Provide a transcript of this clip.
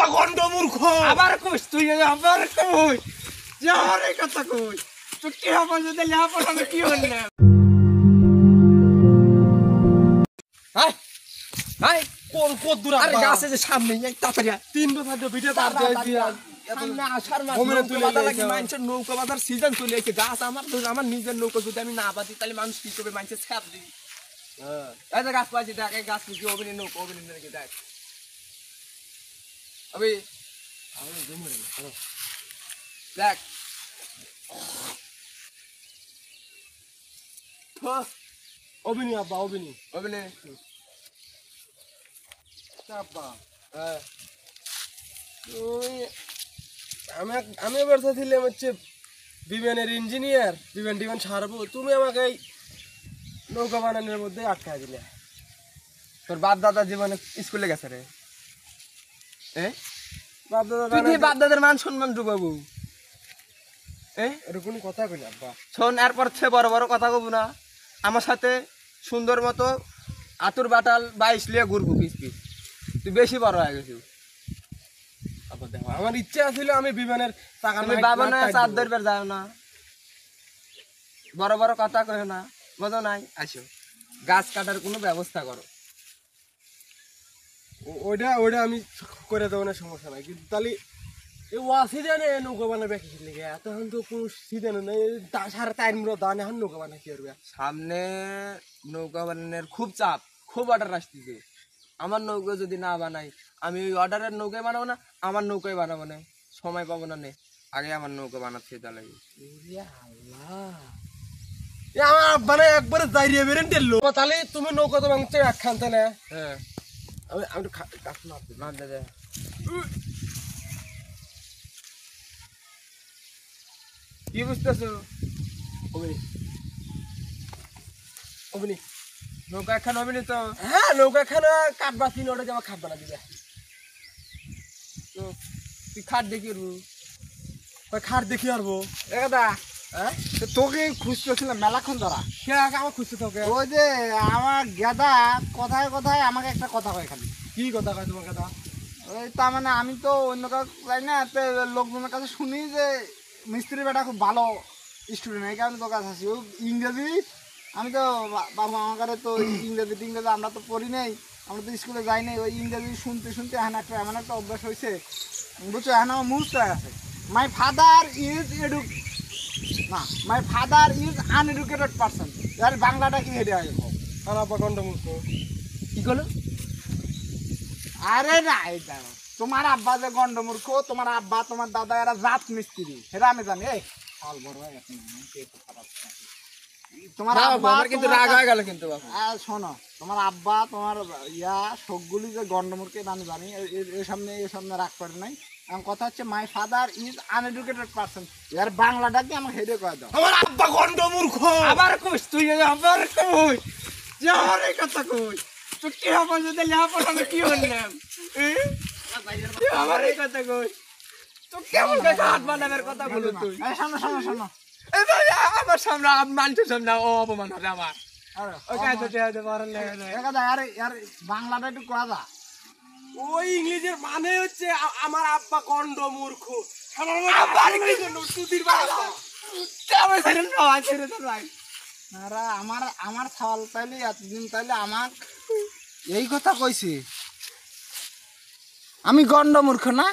আব্বা গন্ড মূর্খ আবার কইস তুই আবার কইস যে আমার এই কথা কই তুই কি হবে যদি লেপা আমি কি হইলাম হাই হাই কোন কত দূর আরে আব্বা গাছে যে সামনে এই তাড়াতাড়ি তিন বছর ভিডিও তার দিয়ে সামনে আসার মাস হোমেরে তুলে নৌকা বাঁধা নিয়ে লাগে মানুষের নৌকা বাঁধার সিজন চলে এসেছে গাছ আমার নিজের নৌকা যদি আমি না বাঁধি তাহলে মানুষ কি করবে মানুষের ছাপ দিবি এই যে গাছ পাইছি দেখ এই গাছ কি অভিনয় নৌকা অভিনন্দন কি দেখ अभी देख অবিনি আব্বা অবিনি अभिनय আব্বা हाँ ওই আমি এবার ছিলাম হচ্ছে বিমানের ইঞ্জিনিয়ার বিমান ছাড়বো তুমি আমাকে এই নৌকা বানানোর মধ্যে আটকা দিলে তোর বাপ দাদা জীবনে স্কুলে গেছে রে বাপ দাদা তুই বাপ দাদার মান সম্মান ডুবাবু এরকম কথা কই আব্বা শোন এরপর সে বড় বড় কথা কব না আমার সাথে সুন্দর মতো আতুর বাটাল 22 লিয়ে ঘুরবো পিস পিস তুই বেশি বড় হয়ে গেছিস আব্বা দেখো আমার ইচ্ছা ছিল আমি বিমানের চাকা তুমি বাবা না চাঁদ ধরবার যাও না বড় বড় কথা কয় না বোঝো নাই আসো গাছ কাটার কোনো ব্যবস্থা করো ওইটা আমি করে দেবো না সমস্যা নাই কিন্তু তাহলে এই ওয়াসিদানে নৌকা বানাবে কি লিগে তখন তো কোনো সিজন নেই 3.5 দান এখন নৌকা বানা কি করবে সামনে নৌকা বানানোর খুব চাপ খুব অর্ডার আসতেছে আমার নৌকা যদি না বানাই আমি ওই অর্ডারের নৌকায় বানাবো না আমার নৌকায় বানাবো না সময় পাবো না নে আগে আমার নৌকা বানাতে লাগে আমার আব্বানে একবারে দাঁড়িয়ে বেরেন দিল তাহলে তুমি নৌকা তো ভাঙছে একখান না হ্যাঁ আমি কাজ না দাদা কি বুঝতেছো অবিনি নৌকা এখন হবে না তো হ্যাঁ নৌকা খানা কাটবা তিন ওটা যাবা খাট বানা দিবে তো তুই খাট দেখি খাট দেখি আরবো দাদা হ্যাঁ তোকে খুঁজতেছিলাম মেলাক্ষণ ধরা কে আগে আমার খুঁজতে থাকে ওই যে আমার গেদা কথায় কথায় আমাকে একটা কথা কয় খালি কি কথা কয় তোমার কথা ওই তার মানে আমি তো অন্য কাউ যাই না লোকজনের কাছে শুনি যে মিস্ত্রি বেটা খুব ভালো স্টুডেন্ট এই কারণে তোর কাছে আসি ও ইংরেজি আমি তো বাবা আমার কাছে তো ইংরেজি আমরা তো পড়ি নেই আমরা তো স্কুলে যাই নাই ওই ইংরেজি শুনতে শুনতে এমন একটা অভ্যাস হয়েছে বুঝছো এখন আমার মুখস্থ হয়ে গেছে my father is uneducated person আর বাংলাটা কি হেঁটে হয় আর আব্বা গন্ডমূর্খ কি করলো আরে না এটা তোমার আব্বা যে গন্ডমূর্খ তোমার আব্বা তোমার দাদা এরা জাত মিস্ত্রি সেটা আমি জানি এই ফল বড় হয়ে গেছে তোমার আব্বা কিন্তু রাগ হয়ে গেল কিন্তু শোনো তোমার আব্বা তোমার সবগুলি যে গন্ডমূর্খ এটা আমি জানি এর সামনে রাগ করে নাই আমার কথা হচ্ছে মাই ফাদার ইজ আনএডুকেটেড পারসন এর বাংলাটাকে আমাকে হেডে করে দাও আমার আব্বা গন্ডমূর্খ আবার কইস তুই আবার কইস যে আমার এই কথা কই তুই কি হবে যদি লেপা আমি কি হইলাম আমার এই কথা কই তুই কেমন করে হাত বানাবার কথা বলো তুই শোনো এই ভাই আমার সামনে মানুষের সামনে অপমান হবে আমার ওই কাজ হতে পারে না আরে বাংলাটা একটু কয়া যা ওই ইংলিশের মানে হচ্ছে আমার আব্বা গন্ডমূর্খ আমার ছাল তাইলে এতদিন তাইলে আমার এই কথা কইছে আমি গন্ডমূর্খ না